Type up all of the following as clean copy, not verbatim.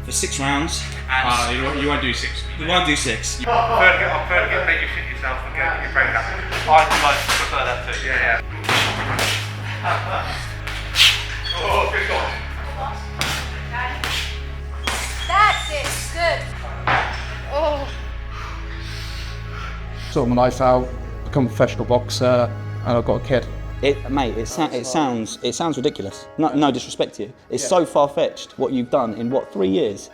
for 6 rounds. And you won't do 6. we won't do 6. I'll get make you shit yourself and get your brain back. I prefer that too. Yeah. Oh, good one. That's it, good. Oh. Sort of my life out, become a professional boxer, and I've got a kid. Mate, it sounds ridiculous. No disrespect to you. It's so far-fetched what you've done in 3 years.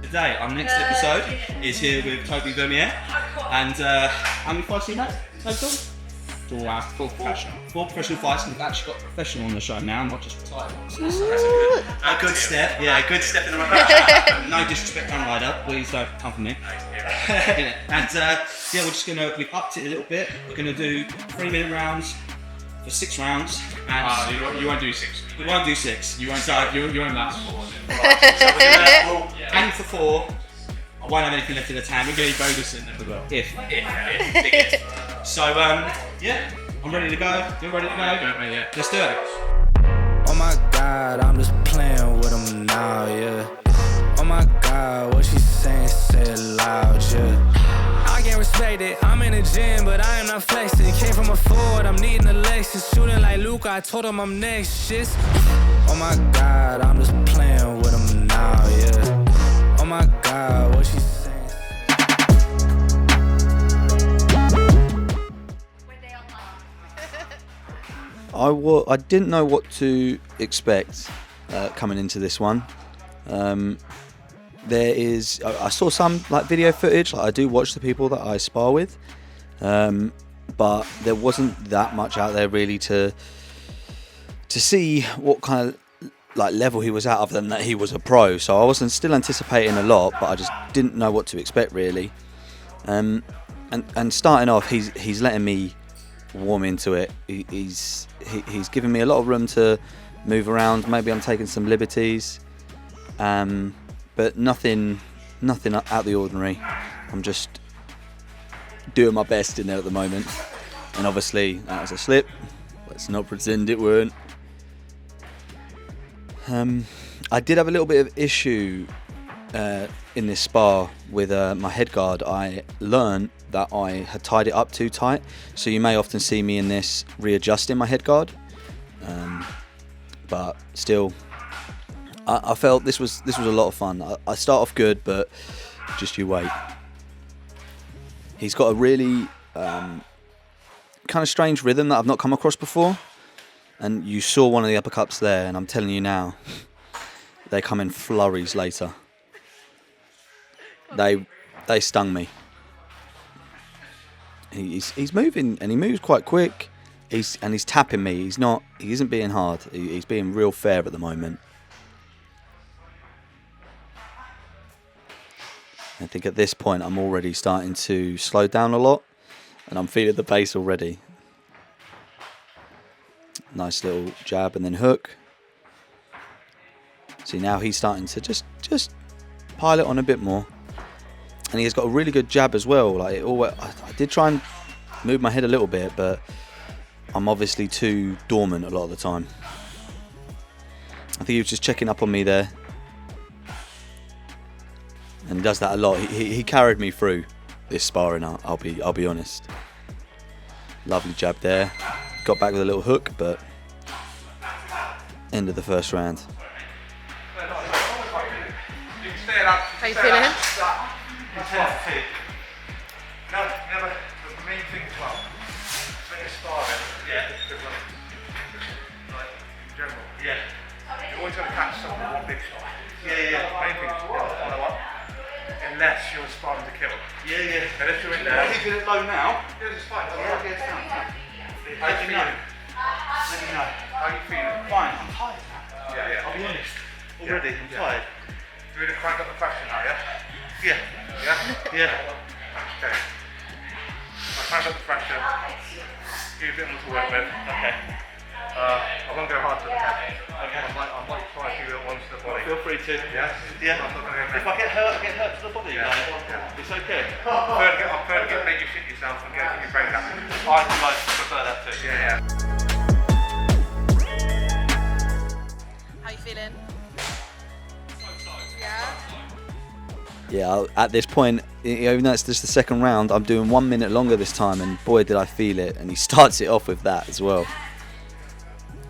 Today, our next episode is here with Tobie Vermeire, and how many fights have you had? Total? 4 professional. 4 professional fights, and we've actually got a professional on the show now, not just retired ones. So that's a good step. Yeah, a good step in the right direction. No disrespect on rider, please don't come for me. And yeah, we've upped it a little bit. We're gonna do 3-minute rounds for 6 rounds. And you won't do 6. we won't do 6. You won't last 4. So we're gonna aim for 4. I won't have anything left in the tank. We'll get a bonus in there as well. If. Big if. So yeah, I'm ready to go. You're ready to go? Yeah. Let's do it. Oh my God, I'm just playing with them now, yeah. Oh my God, what she saying, say it loud, yeah. I can't respect it, I'm in the gym, but I am not flexing. Came from a Ford, I'm needing a Lexus. Shooting like Luke, I told him I'm next, shit. Oh my God, I'm just playing with them now, yeah. Oh my God, what she saying. I didn't know what to expect coming into this one. I saw some video footage. I do watch the people that I spar with, but there wasn't that much out there really to see what kind of level he was at, other than that he was a pro. So I wasn't still anticipating a lot, but I just didn't know what to expect really. And starting off, he's letting me warm into it. He's giving me a lot of room to move around. Maybe I'm taking some liberties, but nothing out of the ordinary. I'm just doing my best in there at the moment, and obviously that was a slip. Let's not pretend it weren't. I did have a little bit of issue in this spar with my head guard. I learned that I had tied it up too tight, so you may often see me in this readjusting my head guard, but still I felt this was a lot of fun. I start off good, but just you wait. He's got a really kind of strange rhythm that I've not come across before, and you saw one of the uppercuts there, and I'm telling you now, they come in flurries later. They stung me. He's moving, and he moves quite quick. He's tapping me. He isn't being hard. He's being real fair at the moment. I think at this point I'm already starting to slow down a lot, and I'm feeling the pace already. Nice little jab and then hook. See, now he's starting to just pile it on a bit more. And he's got a really good jab as well. I did try and move my head a little bit, but I'm obviously too dormant a lot of the time. I think he was just checking up on me there, and he does that a lot. He carried me through this sparring. I'll be honest. Lovely jab there. Got back with a little hook, but end of the first round. How you feeling? Intensity. Never. The main thing as well. When you're sparring, like in general, you always got to catch someone with one big shot. Main thing is follow up. Unless you're sparring to kill. And if you're in there, I'm keeping it low now. it's fine. How you feeling? Let me know. How you feeling? Fine. I'm tired now. I'll be honest. Already, I'm tired. You're going to crank up the pressure now, yeah? Yeah. Okay. I'll crank up the pressure. Give you a bit more to work with. Okay. I won't go hard to the head. Okay. I might try a few little ones to the body. Feel free to. Yeah? I'm not gonna If I get hurt to the body. It's okay. I'll prefer to make you shit yourself and get your brain back. I prefer that too. Yeah. Yeah, at this point, even though it's just the second round, I'm doing 1 minute longer this time, and boy did I feel it. And he starts it off with that as well.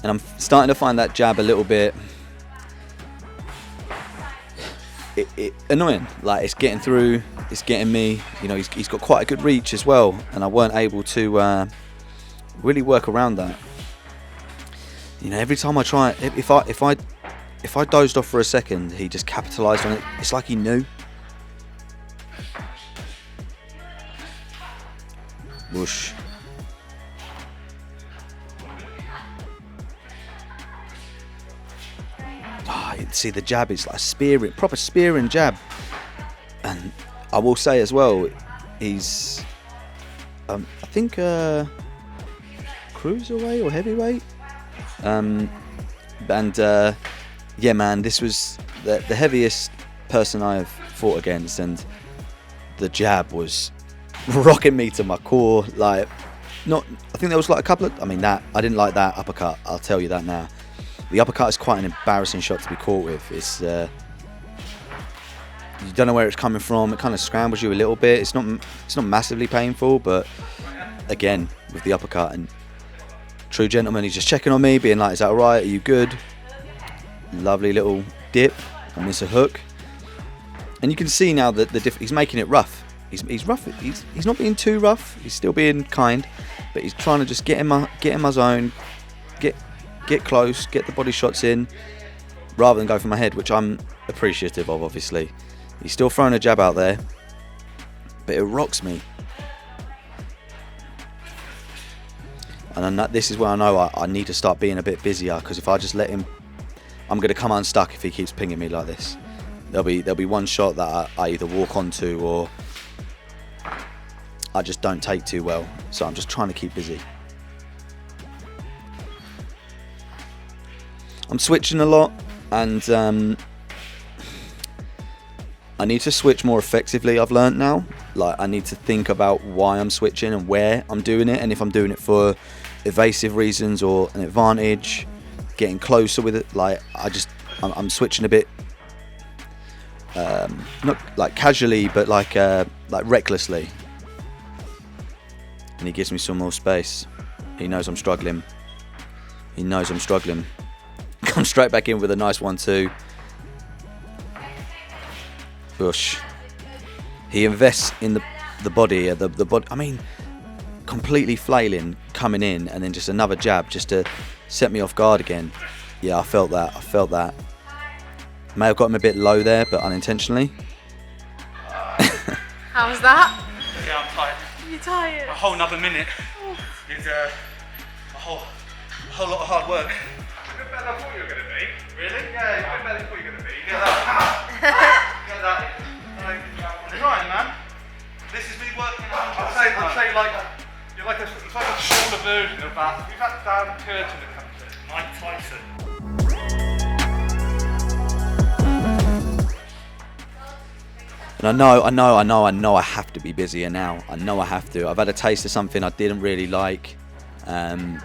And I'm starting to find that jab a little bit annoying. Like, it's getting through, it's getting me. You know, he's got quite a good reach as well, and I weren't able to really work around that. You know, every time I try, if I dozed off for a second, he just capitalised on it. It's like he knew. Whoosh. Oh, you see the jab is like a spearing, proper spearing jab. And I will say as well, he's I think cruiserweight or heavyweight. Yeah, man, this was the heaviest person I have fought against, and the jab was rocking me to my core. Like, I think there was like a couple of, I mean, that I didn't like that uppercut, I'll tell you that now. The uppercut is quite an embarrassing shot to be caught with. It's you don't know where it's coming from. It kind of scrambles you a little bit. It's not massively painful, but again, with the uppercut, and true gentleman, he's just checking on me, being like, is that alright, are you good? Lovely little dip. I miss a hook, and you can see now that he's making it rough. He's rough. He's not being too rough. He's still being kind, but he's trying to just get in my zone, get close, get the body shots in, rather than go for my head, which I'm appreciative of. Obviously, he's still throwing a jab out there, but it rocks me. And this is where I know I need to start being a bit busier, because if I just let him, I'm going to come unstuck if he keeps pinging me like this. There'll be one shot that I either walk onto or I just don't take too well. So I'm just trying to keep busy. I'm switching a lot, and I need to switch more effectively, I've learnt now. Like, I need to think about why I'm switching and where I'm doing it, and if I'm doing it for evasive reasons or an advantage, getting closer with it. Like, I'm switching a bit, not like casually, but like recklessly. And he gives me some more space. He knows I'm struggling. Come straight back in with a nice 1-2. Bush. He invests in the body. The body. I mean, completely flailing, coming in, and then just another jab just to set me off guard again. Yeah, I felt that. May have got him a bit low there, but unintentionally. How was that? Yeah, I'm tired. You're tired. A whole another minute is a whole lot of hard work. You're better than I thought you were going to be. Really? Yeah, you're better than I thought you were going to be. You get that? Get that? You're right, man. This is me working. I'd say like you're like it's like a shorter version of that. We've had Dan Curtin that comes in. Mike Tyson. And I know I have to be busier now. I know I have to. I've had a taste of something I didn't really like. And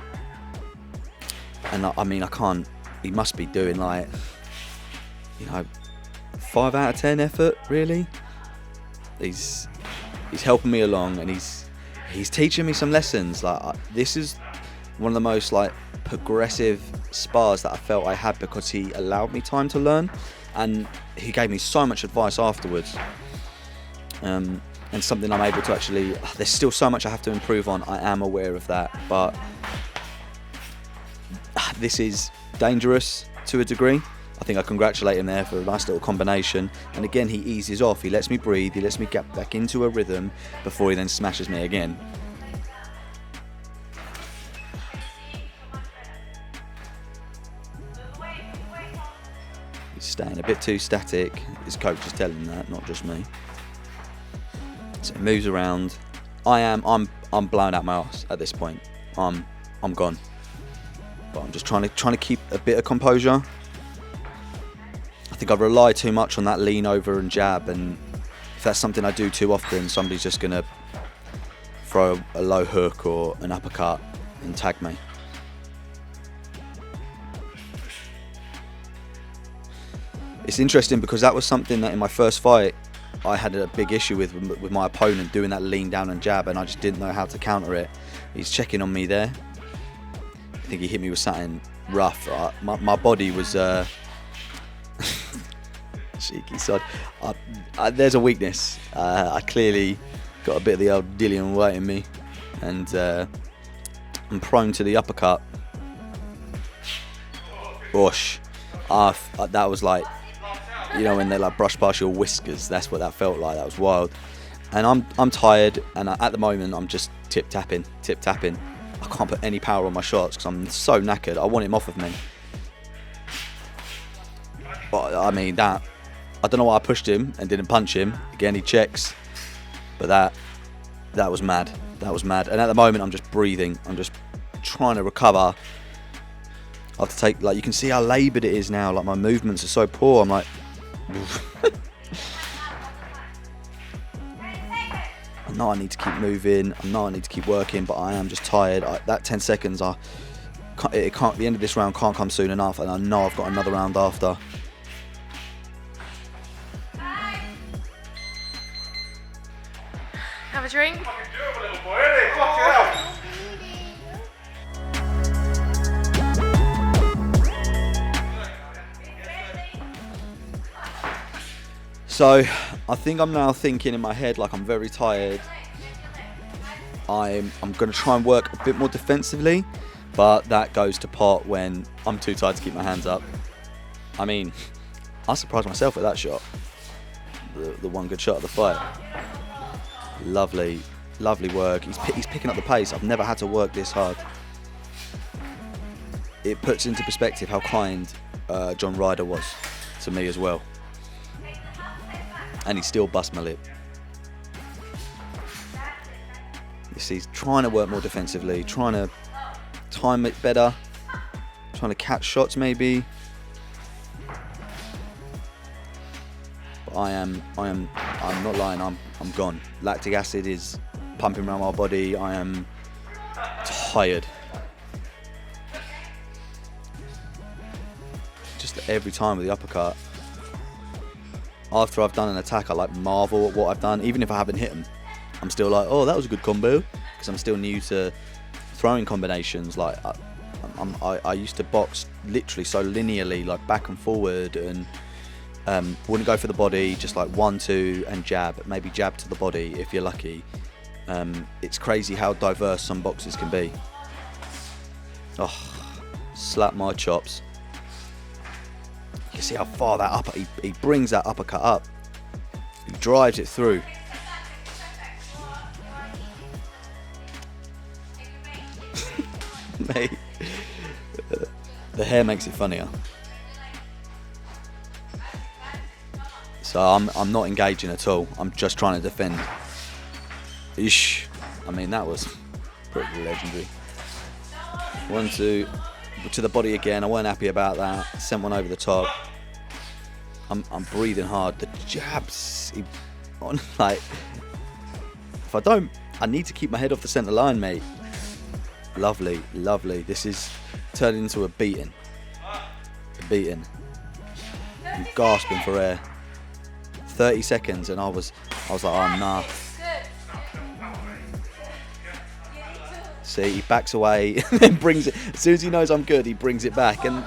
I mean, I can't, he must be doing like, 5 out of 10 effort, really. He's helping me along, and he's teaching me some lessons. Like, this is one of the most like progressive spars that I felt I had, because he allowed me time to learn, and he gave me so much advice afterwards. And something I'm able to actually, there's still so much I have to improve on, I am aware of that, but this is dangerous to a degree. I think I congratulate him there for a nice little combination, and again he eases off, he lets me breathe, he lets me get back into a rhythm before he then smashes me again. He's staying a bit too static, his coach is telling him that, not just me. So he moves around. I'm blown out my arse at this point. I'm gone. But I'm just trying to keep a bit of composure. I think I rely too much on that lean over and jab, and if that's something I do too often, somebody's just gonna throw a low hook or an uppercut and tag me. It's interesting because that was something that in my first fight I had a big issue with my opponent doing that lean down and jab, and I just didn't know how to counter it. He's checking on me there. I think he hit me with something rough. My body was cheeky sod. There's a weakness. I clearly got a bit of the old Dillian White in me, and I'm prone to the uppercut. Gosh, that was like, you know, when they like brush past your whiskers. That's what that felt like. That was wild. And I'm tired, and at the moment I'm just tip tapping. I can't put any power on my shots because I'm so knackered. I want him off of me. But I mean, I don't know why I pushed him and didn't punch him. Again, he checks. But that was mad. That was mad. And at the moment, I'm just breathing. I'm just trying to recover. I have to take, like, you can see how laboured it is now. Like, my movements are so poor. I'm like, I know I need to keep moving. I know I need to keep working, but I am just tired. That 10 seconds, the end of this round can't come soon enough, and I know I've got another round after. Have a drink. So I think I'm now thinking in my head, like, I'm very tired. I'm going to try and work a bit more defensively, but that goes to pot when I'm too tired to keep my hands up. I mean, I surprised myself with that shot. The one good shot of the fight. Lovely work. He's picking up the pace. I've never had to work this hard. It puts into perspective how kind John Ryder was to me as well. And he still bust my lip. You see, he's trying to work more defensively, trying to time it better, trying to catch shots maybe. But I'm not lying. I'm gone. Lactic acid is pumping around my body. I am tired. Just every time with the uppercut. After I've done an attack, I like marvel at what I've done. Even if I haven't hit them, I'm still like, oh, that was a good combo, because I'm still new to throwing combinations. Like I used to box literally so linearly, like back and forward, and wouldn't go for the body, just like 1-2 and jab, maybe jab to the body if you're lucky. It's crazy how diverse some boxes can be. Oh, slap my chops. You see how far that he brings that uppercut up. He drives it through. Mate, the hair makes it funnier. So I'm not engaging at all. I'm just trying to defend. Ish. I mean, that was pretty legendary. 1-2 to the body again. I weren't happy about that. Sent one over the top. I'm breathing hard. The jabs, like, if I don't, I need to keep my head off the centre line, mate. Lovely. This is turning into a beating. I'm gasping for air. 30 seconds, and I was like, oh nah. See, he backs away and then brings it. As soon as he knows I'm good, he brings it back, and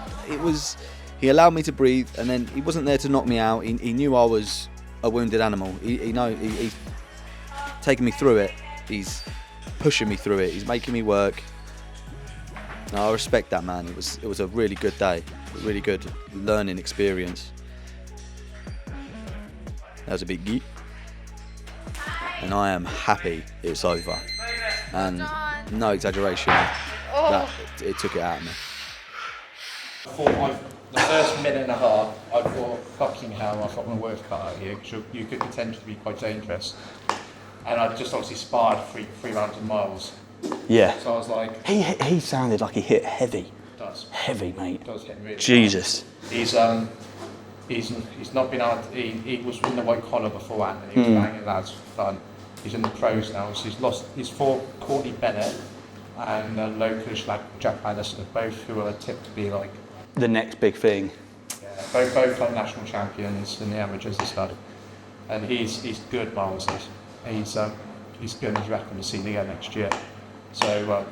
he allowed me to breathe, and then he wasn't there to knock me out. He knew I was a wounded animal. He's taking me through it. He's pushing me through it. He's making me work. No, I respect that, man. It was a really good day, a really good learning experience. That was a big geek, and I am happy it's over. And no exaggeration, that it took it out of me. The first minute and a half, I thought, fucking hell, I've got my work cut out of you, because you could potentially be quite dangerous. And I just obviously sparred three rounds of miles. Yeah. So I was like... He sounded like he hit heavy. Does. Heavy, mate. Does hit really Jesus. Hard. He's not been out... He was in the white collar beforehand, and he was banging lads for fun. He's in the pros now, so he's fought Courtney Bennett and Lokish, like Jack Bannister, both who are tipped to be like... The next big thing. Yeah, both like national champions in the amateurs and stuff. and he's good, Miles is. He's going to reckon the scene again next year. So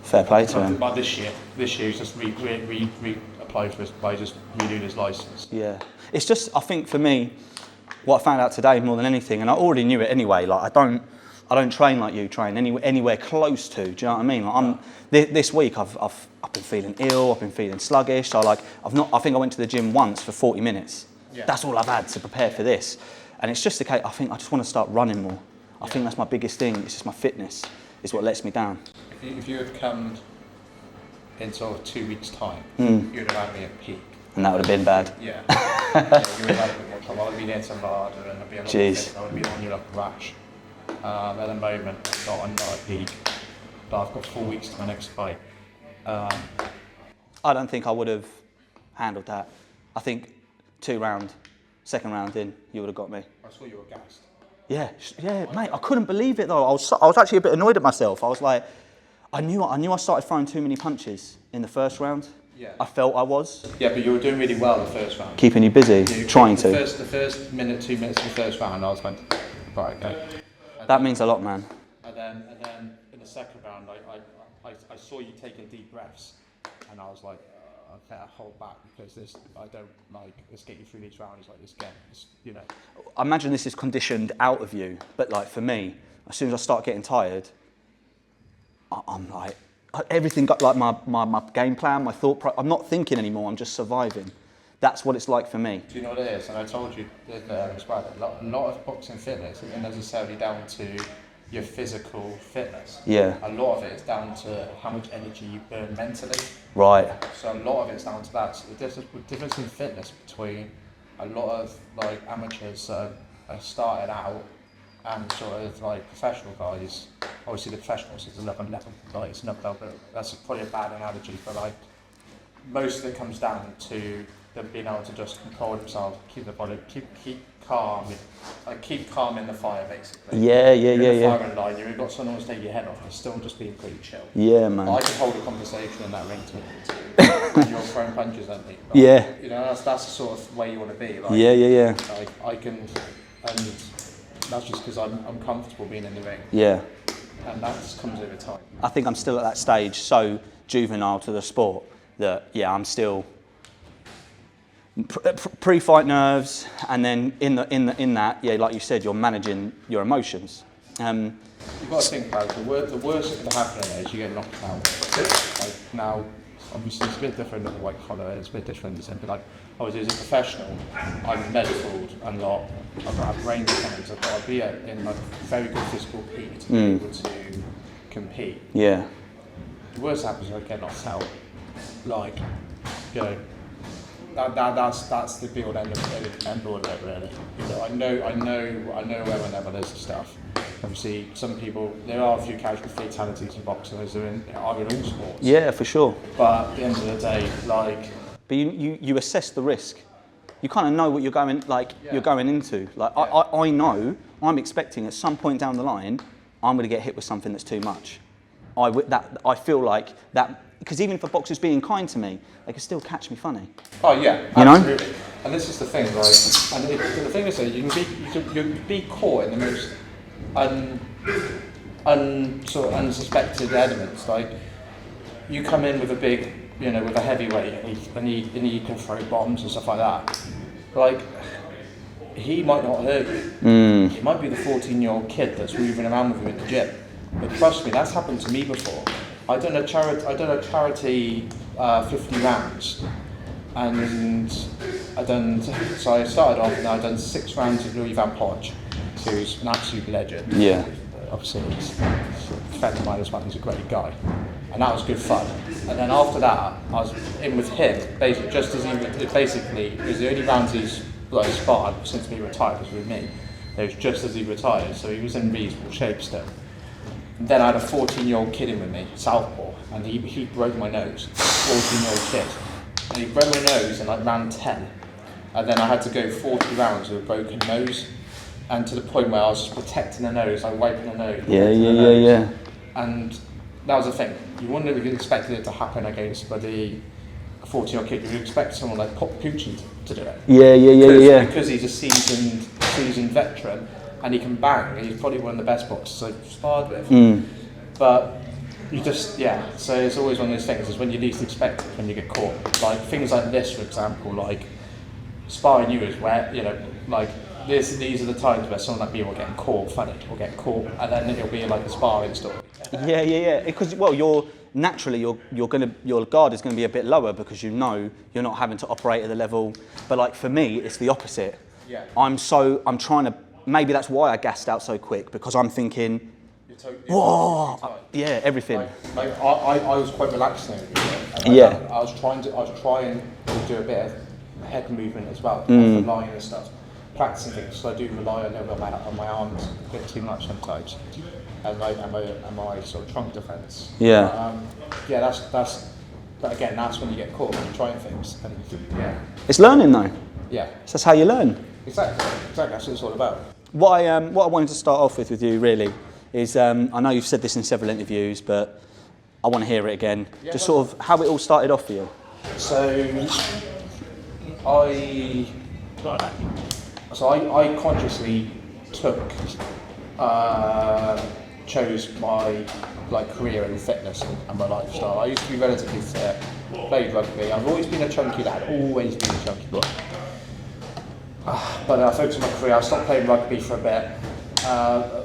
Fair play to him. But this year he's just applied for by just renewing his license. Yeah, it's just, I think for me, what I found out today more than anything, and I already knew it anyway. Like I don't train like you train anywhere close to. Do you know what I mean? Like this week I've been feeling ill. I've been feeling sluggish. So like I think I went to the gym once for 40 minutes. Yeah. That's all I've had to prepare for this, and it's just the case. I think I just want to start running more. I think that's my biggest thing. It's just my fitness is what lets me down. If you had come in sort of 2 weeks' time, you'd have had me at peak. And that would have been bad. Yeah. You would have had a bit more time. I would have been in some harder and I'd be a lot fit. I would have been on you like a rash. At the moment, I'm not at peak. But I've got 4 weeks to my next fight. I don't think I would have handled that. I think second round in, you would have got me. I saw you were gassed. Yeah, mate. I couldn't believe it though. I was actually a bit annoyed at myself. I was like, I knew I started throwing too many punches in the first round. Yeah. I felt I was. Yeah, but you were doing really well the first round. Keeping you busy, trying to. The first minute, 2 minutes of the first round, I was like, right, okay. That means a lot, man. And then in the second round, I saw you taking deep breaths, and I was like, I better hold back because let's get you through these rounds like this game. You know. I imagine this is conditioned out of you, but like for me, as soon as I start getting tired, I'm like, everything got like my game plan, my I'm not thinking anymore, I'm just surviving. That's what it's like for me. Do you know what it is? And I told you as well, a lot of boxing fitness isn't necessarily down to your physical fitness. Yeah. A lot of it is down to how much energy you burn mentally. Right. So a lot of it's down to that. So the difference in fitness between a lot of like amateurs are started out and sort of like professional guys. Obviously the professionals is another level, like it's another level, but that's probably a bad analogy, but like most of it comes down to them being able to just control themselves, keep the body, keep calm, keep calm in the fire basically. Yeah. Firing line, you've got someone who's taking your head off, you're still just being pretty chill. Yeah, man. I can hold a conversation in that ring to you're throwing punches at me. Yeah. You know, that's the sort of way you want to be. Like, Yeah. Like, I can, and that's just because I'm comfortable being in the ring. Yeah. And that just comes over time. I think I'm still at that stage, so juvenile to the sport, that, yeah, I'm still pre-fight nerves, and then in that, yeah, like you said, you're managing your emotions. You've got to think about it. The worst that can happen is you get knocked out. Like now, obviously it's a bit different than the white collar. It's a bit different. But like, obviously as a professional, I'm medicaled a lot. I've got brain damage. I've got to be in like very good physical peak to be able to compete. Yeah. The worst happens is I get knocked out. Like, you know. That's the build end of it, really. You know, I know where my level is and stuff. Obviously, some people, there are a few casual fatalities in boxing, as there are in all sports. Yeah, for sure. But at the end of the day, like. But you assess the risk. You kind of know what you're going into. Like I know I'm expecting at some point down the line, I'm going to get hit with something that's too much. I feel like that. Because even for boxers being kind to me, they can still catch me funny. Oh yeah, absolutely. And this is the thing, right? And the thing is that you can be caught in the most sort of unsuspected elements. Like you come in with a big, you know, with a heavyweight, and he can throw bombs and stuff like that. Like he might not hurt you. He might be the 14-year-old kid that's moving around with you in the gym. But trust me, that's happened to me before. I done a charity 50 rounds, and so I started off and I'd done 6 rounds of Louis Van Podge, who's an absolute legend. Yeah. Obviously, he's a friend of mine as well, he's a great guy. And that was good fun. And then after that, I was in with him, basically, just as it was the only rounds he's sparred since he retired was with me. It was just as he retired, so he was in reasonable shape still. Then I had a 14-year-old kid in with me, southpaw, and he broke my nose. 14-year-old kid, and he broke my nose in like round 10, and then I had to go 40 rounds with a broken nose, and to the point where I was just protecting the nose, like wiping the nose. Yeah. And that was the thing. You wouldn't have expected it to happen against a 14-year-old kid. You would expect someone like Pop Pucci to do it. Yeah. Because he's a seasoned seasoned veteran, and he can bang. He's probably one of the best boxers I've sparred with. But you just, so it's always one of those things, is when you least expect it, when you get caught. Like things like this, for example, like sparring you is where, you know, like these are the times where someone like me will get caught funny, or get caught, and then it'll be like a sparring story. Yeah. Because your guard is going to be a bit lower because you know you're not having to operate at the level. But like for me, it's the opposite. Yeah. I'm trying to. Maybe that's why I gassed out so quick, because I'm thinking, whoa, yeah, everything. Like I was quite relaxed now. I was trying to do a bit of head movement as well, like the line and stuff, practicing things. So I do rely a little bit on my arms a bit too much sometimes, and my sort of trunk defence. Yeah. But again, that's when you get caught when you're trying things. And It's learning though. Yeah. That's how you learn. Exactly. That's what it's all about. What I wanted to start off with you really is, I know you've said this in several interviews, but I want to hear it again. Yeah, just sort of how it all started off for you. So I consciously chose my career in fitness and my lifestyle. I used to be relatively fit, played rugby. I've always been a chunky lad, always been a chunky boy. But I focused on my career. I stopped playing rugby for a bit,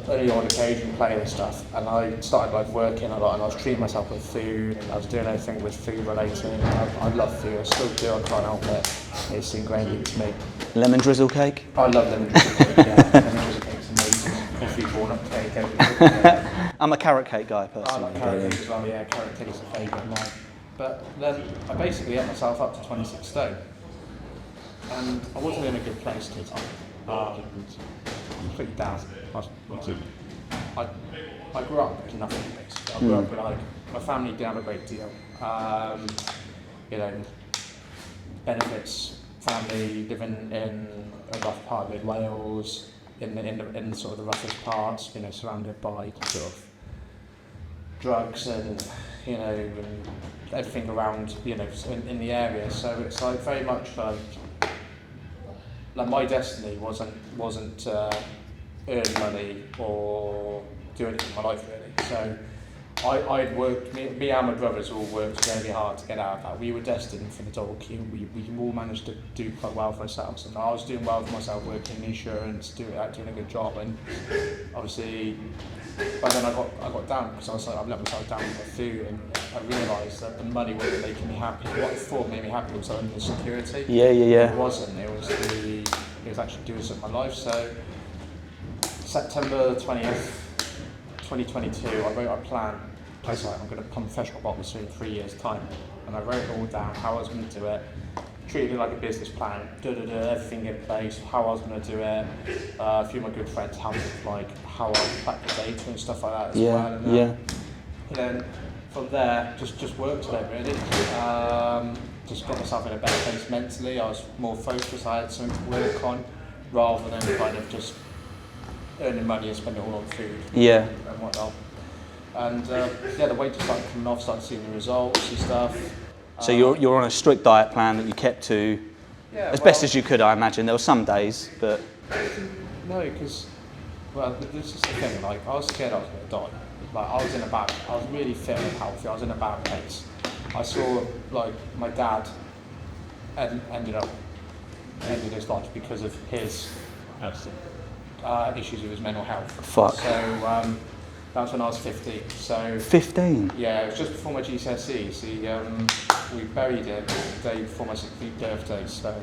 only on occasion playing and stuff. And I started working a lot, and I was treating myself with food, and I was doing everything with food related. I love food. I still do. I can't help it. It's ingrained into me. Lemon drizzle cake? I love lemon drizzle cake. Yeah, lemon drizzle cake's amazing. Coffee, walnut cake, everything. Yeah. I'm a carrot cake guy personally. I like carrot cake as well. Yeah, carrot cake is a favourite of mine. But then I basically ate myself up to 26 stone. And I wasn't in a good place at the time. Completely down. I grew up with nothing, basically. I grew up with my family didn't have a great deal. Benefits, family living in a rough part of Wales, in sort of the roughest parts, surrounded by sort of drugs and and everything around in the area. So it's very much like my destiny wasn't earn money or do anything in my life really. So I'd worked, me and my brothers all worked very hard to get out of that. We were destined for the double queue. We all managed to do quite well for ourselves, and I was doing well for myself, working in insurance, doing a good job, and obviously, but then I got down because I let myself down with my food, and I realised that the money wasn't making me happy. What I thought made me happy was the security. Yeah. It wasn't. It was actually doing something in my life. So September 20th, 2022, I wrote a plan. I was like, I'm going to become a professional boxer in 3 years' time, and I wrote it all down, how I was going to do it, treated it like a business plan, everything in place, how I was going to do it. A few of my good friends helped, how I tracked the data and stuff like that as well. And then from there, just worked on it really. Just got myself in a better place mentally. I was more focused. I had something to work on, rather than kind of just earning money and spending it all on food and whatnot. And the weight just started coming off, started seeing the results and stuff. So you're on a strict diet plan that you kept to as best as you could, I imagine. There were some days, but no, because this is the thing. I was scared I was going to die. I was really fit and healthy. I was in a bad place. I saw my dad ended his life because of his issues with his mental health. Fuck. So that's when I was 15. So 15? Yeah, it was just before my GCSEs. We buried it the day before my 16th birthday. So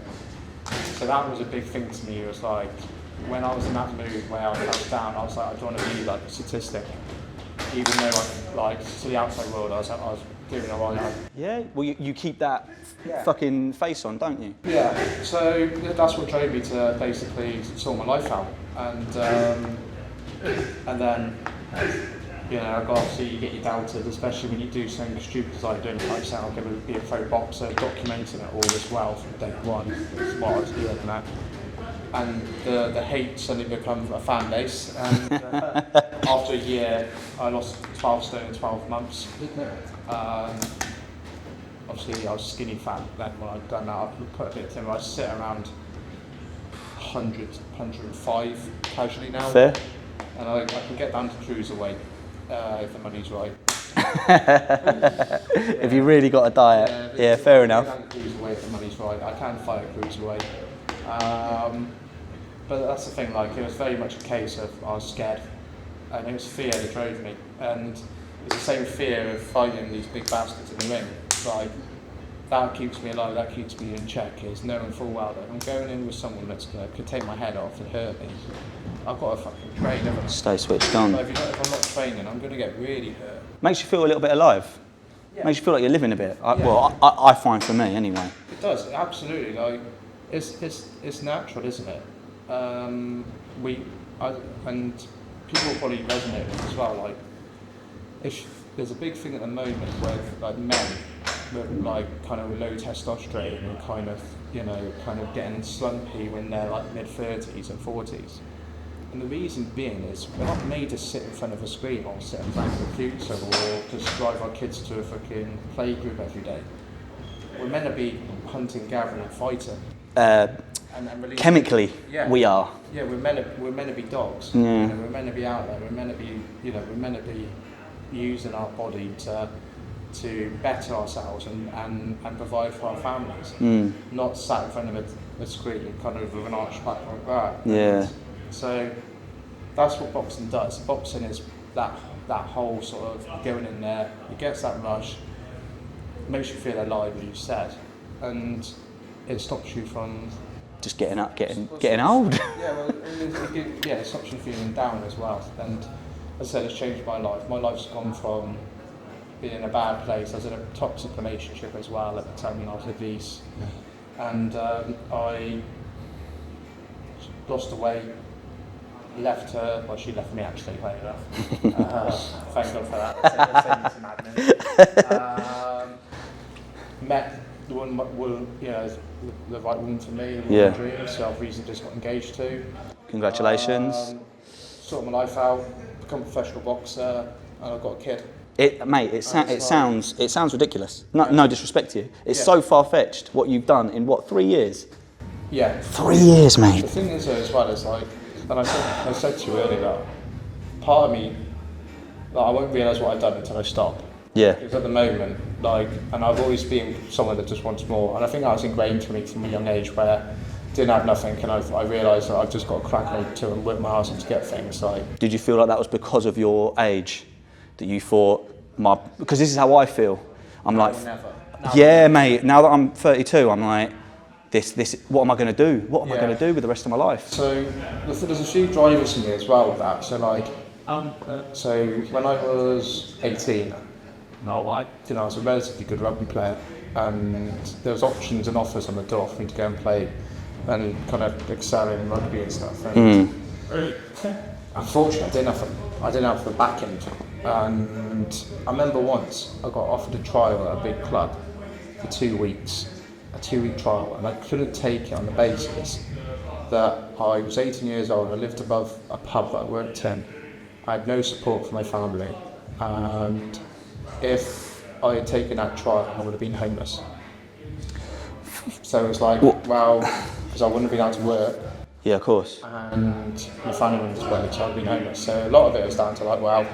that was a big thing to me. It was when I was in that mood where I felt down, I was I don't want to be a statistic. Even though to the outside world, I was doing all right. Yeah, well you keep that fucking face on, don't you? Yeah, so that's what drove me to basically sort my life out. And then, obviously you get your doubted, especially when you do something stupid as doing a saying I'm going to be a pro boxer, documenting it all as well from day one, is what I was doing and that. And the hate suddenly becomes a fan base, and after a year I lost 12 stone in 12 months. Obviously I was skinny fat then when I'd done that. I put a bit of timber, I'd sit around 100, 105 casually now. Fair. And I can get down to cruiserweight if the money's right. If you really got a diet, yeah, fair enough. Cruiserweight if the money's right. I can fight a cruiserweight. But that's the thing, like, it was very much a case of I was scared. And it was fear that drove me. And it's the same fear of fighting these big bastards in the ring. Like, that keeps me alive, that keeps me in check, is knowing full well that I'm going in with someone that's could take my head off and hurt me. I've got to fucking train, haven't I? Stay switched on. But if I'm not training, I'm going to get really hurt. Makes you feel a little bit alive. Yeah. Makes you feel like you're living a bit. Yeah. Well, I find for me anyway. It does, absolutely. Like, it's natural, isn't it? And people will probably resonate with it as well. Like, there's a big thing at the moment where like men with like kind of low testosterone and kind of getting slumpy when they're like mid-30s and 40s. And the reason being is we're not made to sit in front of a screen or sit in front of a computer or just drive our kids to a fucking play group every day. We're meant to be hunting, gathering, and fighting. And Chemically, we are. Yeah, we're meant to be dogs. Yeah. You know, we're meant to be out there. We're meant to be using our body to better ourselves and provide for our families. Not sat in front of a screen kind of with an arch back like that. Yeah. So that's what boxing does. Boxing is that whole sort of going in there. It gets that rush, makes you feel alive, as you said, and it stops you from just getting up, getting old. Yeah, well, it stops you feeling down as well. And as I said, it's changed my life. My life's gone from being in a bad place. I was in a toxic relationship as well at the time when I was at Leeds. And I lost the weight, left her, well, she left me actually, funny enough. Thank God for that. Met the one, the right woman for me, the one dream, so I've recently just got engaged to. Congratulations. Sorted my life out, become a professional boxer, and I've got a kid. It sounds ridiculous. No disrespect to you. It's so far-fetched what you've done in 3 years? Yeah. 3 years, mate. The thing is though, as well, is like, and I said to you earlier that part of me, like, I won't realise what I've done until I stop. Yeah. Because at the moment, like, and I've always been someone that just wants more, and I think that was ingrained to me from a young age where I didn't have nothing, and I realised that I've just got to crack on to and work my arse off to get things. Like, did you feel like that was because of your age, that you thought, because this is how I feel. I'm like, yeah, mate. Now that I'm 32, I'm like, this. What am I going to do? What am I going to do with the rest of my life? So there's a few drivers in me as well with that. So like, so when I was 18, I was a relatively good rugby player, and there was options and offers on the door for me to go and play and kind of excel in rugby and stuff. And unfortunately, I didn't have the back end. And I remember once I got offered a trial at a big club for 2 weeks, a 2-week trial, and I couldn't take it on the basis that I was 18 years old, I lived above a pub that I worked in, I had no support from my family, and if I had taken that trial, I would have been homeless. So it was like, well, because I wouldn't have been able to work. Yeah, of course. And my family wouldn't have worked, so I'd been homeless. So a lot of it was down to like, well,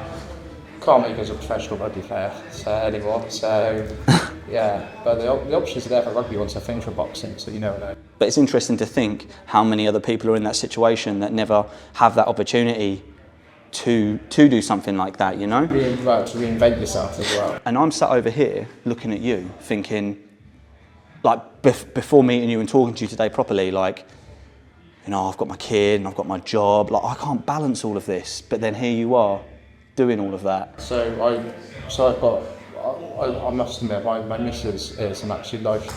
can't make it as a professional rugby player anymore. So yeah, but the options are there for rugby once I finish for boxing, so you never know. But it's interesting to think how many other people are in that situation that never have that opportunity to do something like that, you know? To reinvent yourself as well. And I'm sat over here looking at you thinking, like before meeting you and talking to you today properly, like, you know, I've got my kid and I've got my job, like I can't balance all of this, but then here you are doing all of that. I must admit, my missus is an absolute life,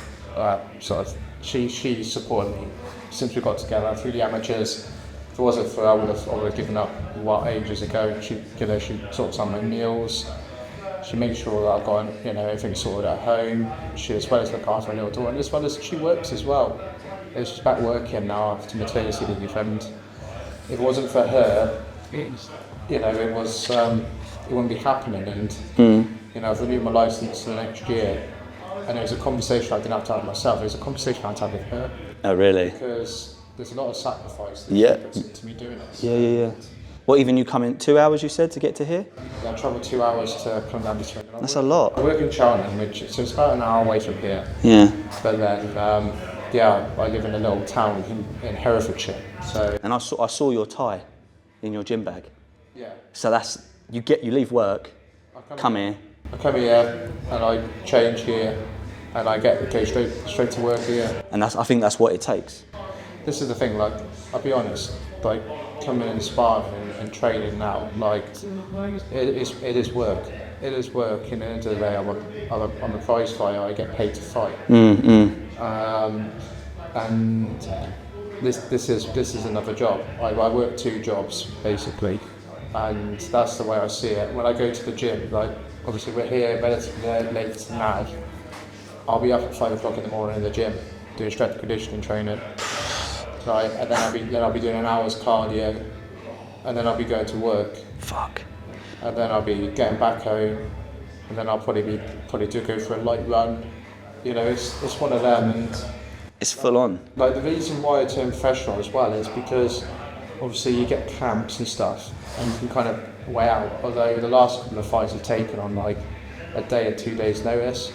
she supported me since we got together through the amateurs. If it wasn't for her, I would have given up ages ago. She sorts out my meals. She makes sure that I've got everything sorted at home. She, as well as look after my little daughter, and as well as she works as well. She's back working now after maternity leave, and if it wasn't for her, it wouldn't be happening. And I've renewed my licence for the next year, and it was a conversation I didn't have to have with myself. It was a conversation I had to have with her. Oh, really? Because there's a lot of sacrifice that Yeah. puts into me doing it. Yeah. Well, even you come in 2 hours, you said, to get to here? I travel 2 hours to come down this way. That's a lot. I work in Cheltenham, so it's about an hour away from here. Yeah. But then, I live in a little town in Herefordshire. So And I saw your tie in your gym bag. yeah, So that's, you leave work, come here. I come here and I change here, and I go straight to work here. And I think that's what it takes. This is the thing, like, I'll be honest, like, coming and sparring and training now, like, it is work. It is work. In the end of the day, I'm a prize fighter. I get paid to fight. And this is another job. I work 2 jobs basically, and that's the way I see it. When I go to the gym, like, obviously we're here relatively late tonight. I'll be up at 5 o'clock in the morning in the gym doing strength and conditioning training. Right, and then I'll be doing an hour's cardio, and then I'll be going to work. Fuck. And then I'll be getting back home, and then I'll probably to go for a light run. You know, it's one of them. And It's full on. like, the reason why I turn professional as well is because obviously you get camps and stuff, and you can kind of weigh out. Although the last couple of fights I've taken on like a day or 2 days notice,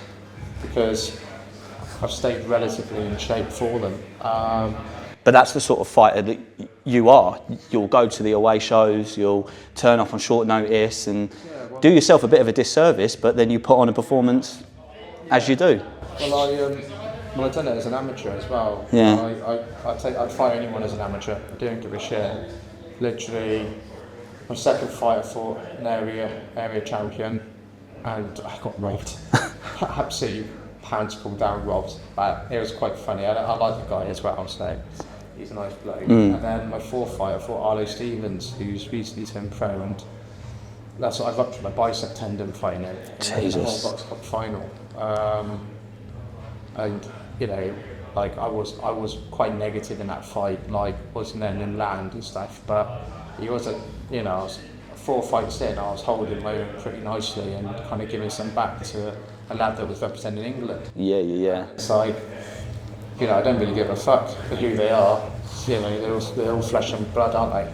because I've stayed relatively in shape for them. But that's the sort of fighter that you are. You'll go to the away shows, you'll turn up on short notice and do yourself a bit of a disservice, but then you put on a performance as you do. Well, I've done it as an amateur as well. Yeah. I'd fight anyone as an amateur. I don't give a shit. Literally, my second fight I fought an area champion, and I got robbed. Absolutely pants pulled down, robbed. But it was quite funny. I like the guy as well, so he's a nice bloke. And then my 4th fight I fought Arlo Stevens, who's recently turned pro, and that's what I ruptured my bicep tendon fighting him. Jesus. In the World Box Cup final. And you know, like, I was quite negative in that fight, like, wasn't then in land and stuff, but he was I was 4 fights in, I was holding my own pretty nicely and kind of giving some back to a lad that was representing England. Yeah. It's like, you know, I don't really give a fuck for who they are. You know, they're all flesh and blood, aren't they?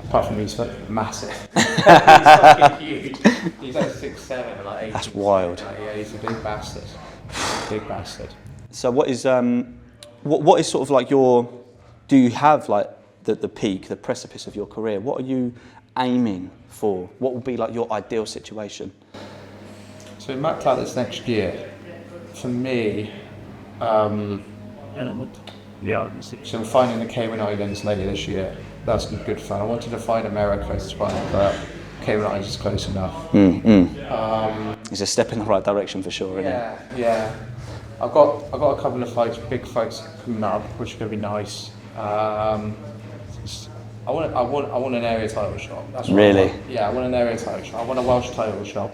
Apart from he's massive. He's fucking huge. He's like 6'7", like 8. That's wild. Yeah, he's a big bastard. Big bastard. So what is sort of like do you have like the peak, the precipice of your career? What are you aiming for? What would be like your ideal situation? So mapped out this next year, for me, so I'm fighting the Cayman Islands later this year. That's good fun. I wanted to fight America as well, but Cayman Islands is close enough. It's a step in the right direction for sure, isn't it? Yeah. I've got a couple of fights, big fights coming up, which are going to be nice. I want an area title shot. That's what Really? I want. Yeah, I want an area title shot. I want a Welsh title shot.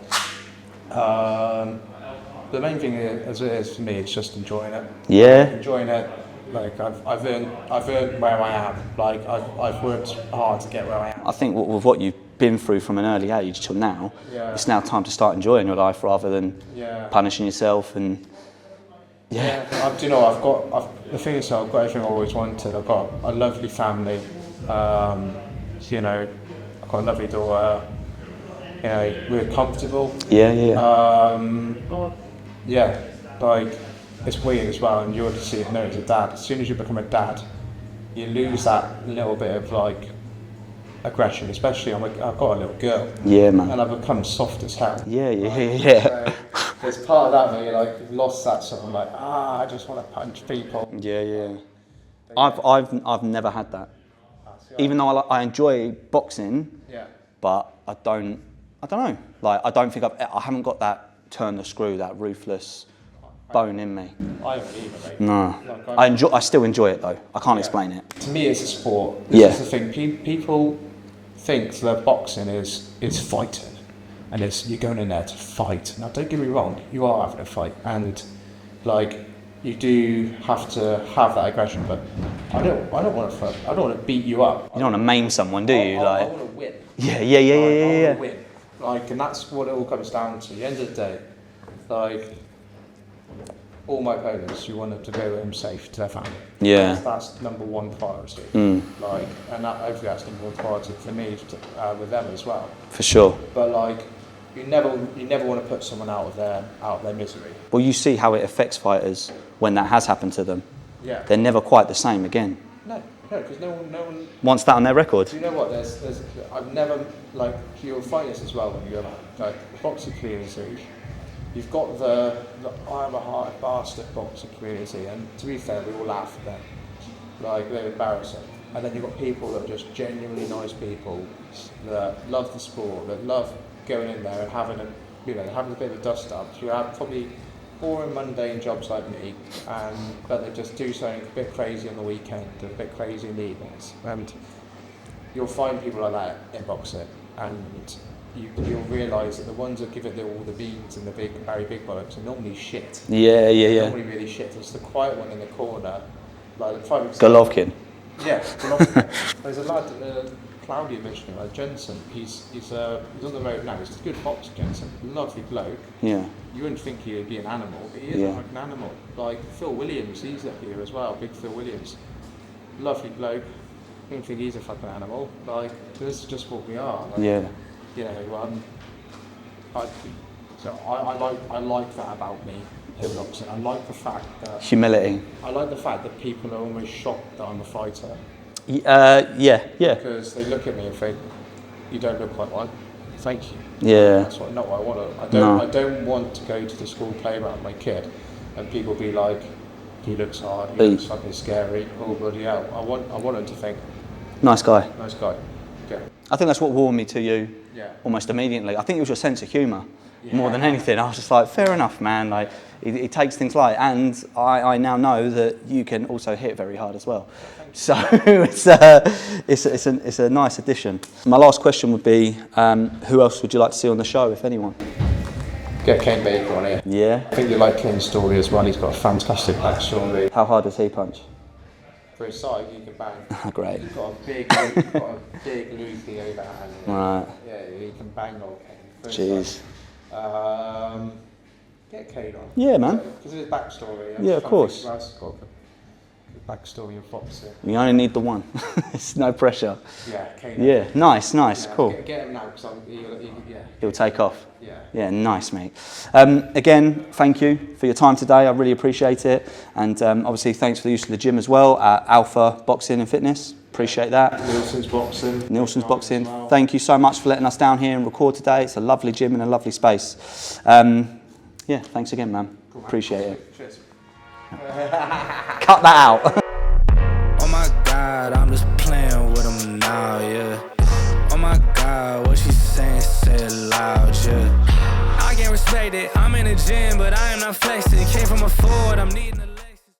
The main thing as it is for me, it's just enjoying it. Yeah. Enjoying it. Like, I've earned where I am. Like, I've worked hard to get where I am. I think with what you've been through from an early age till now, Yeah. it's now time to start enjoying your life rather than punishing yourself and. Do you know, the thing is, I've got everything I always wanted. I've got a lovely family. You know, I've got a lovely daughter. You know, we're comfortable. Like, it's weird as well, and you obviously know as a dad. As soon as you become a dad, you lose that little bit of like aggression. Especially, I've got a little girl. Yeah, man. And I've become soft as hell. Yeah. So, there's part of that where you're like, you've lost that sort of like, I just want to punch people. Yeah. I've never had that. Even though I enjoy boxing, but I don't know. Like, I don't think I haven't got that turn the screw, that ruthless bone in me. I haven't either, mate. No. Like, I still enjoy it though. I can't explain it. To me, it's a sport. This is the thing. People think that boxing is fighting, and you're going in there to fight. Now, don't get me wrong. You are having a fight, and like, you do have to have that aggression. But I don't want to beat you up. You don't want to maim someone, do you? I want to win. Yeah. I want to win. Like, and that's what it all comes down to. At the end of the day, like, all my opponents, you want them to go home safe to their family. Yeah. That's number one priority. Like, and hopefully that's number one priority for me with them as well. For sure. But like, you never want to put someone out of their misery. Well, you see how it affects fighters when that has happened to them. Yeah. They're never quite the same again. No, because no one. Wants that on their record. Do you know what? I've never, like, you'll find this as well when you go like boxing community. You've got the I'm a hard bastard boxing community, and to be fair, we all laugh at them. Like, they're embarrassing. And then you've got people that are just genuinely nice people that love the sport, that love going in there and having a bit of a dust up. You have probably boring, mundane jobs like me, but they just do something a bit crazy on the weekend, a bit crazy in the evenings. And you'll find people like that in boxing, and you'll realise that the ones that give it all the beans and the very big bullocks are normally shit. Yeah. Normally really shit. It's the quiet one in the corner, like the Golovkin. Yeah, Golovkin. There's a lad, Claudia mentioned him, Jensen. He's on the road now. He's a good boxer, Jensen. Lovely bloke. Yeah. You wouldn't think he would be an animal, but he is like an animal. Like Phil Williams, he's up here as well. Big Phil Williams, lovely bloke. I don't think he's a fucking animal. Like, this is just what we are. Like, Yeah. You know, I like that about me in boxing. I like the fact that Humility. I like the fact that people are almost shocked that I'm a fighter. Yeah. Because they look at me and think, "You don't look like one." Thank you. Yeah. That's not what I want. I don't want to go to the school playground with my kid, and people be like, "He looks hard. He looks fucking scary." Oh bloody hell! I want them to think, Nice guy. "Nice guy." Yeah. I think that's what warmed me to you. Yeah. Almost immediately. I think it was your sense of humour more than anything. I was just like, fair enough, man. Like, he takes things light, and I now know that you can also hit very hard as well. So it's a nice addition. My last question would be, who else would you like to see on the show, if anyone? Get Kane Baker on here. Yeah. I think you like Kane's story as well. He's got a fantastic backstory. How hard does he punch? For his side, you can bang. Great. He's got a big Luffy overhand. Right. Yeah, he can bang old Kane. For his Jeez. side. Get Kane on. Yeah, man. Because of his backstory. Yeah, of course. The backstory of boxing. You only need the one. It's no pressure. Yeah, Kane. Yeah, nice, cool. Get him now, because He'll take off. Yeah. Yeah, nice, mate. Again, thank you for your time today. I really appreciate it. And obviously, thanks for the use of the gym as well at Alpha Boxing and Fitness. Appreciate that. Nielsen's Boxing. Well. Thank you so much for letting us down here and record today. It's a lovely gym and a lovely space. Yeah, thanks again, man. Cool, man. Appreciate it. Cheers. Cut that out. Oh my God, I'm just playing with them now, yeah. Oh my God, what she saying, say it loud, yeah. I can't respect it, I'm in the gym, but I am not flexing. Came from a Ford, I'm needing a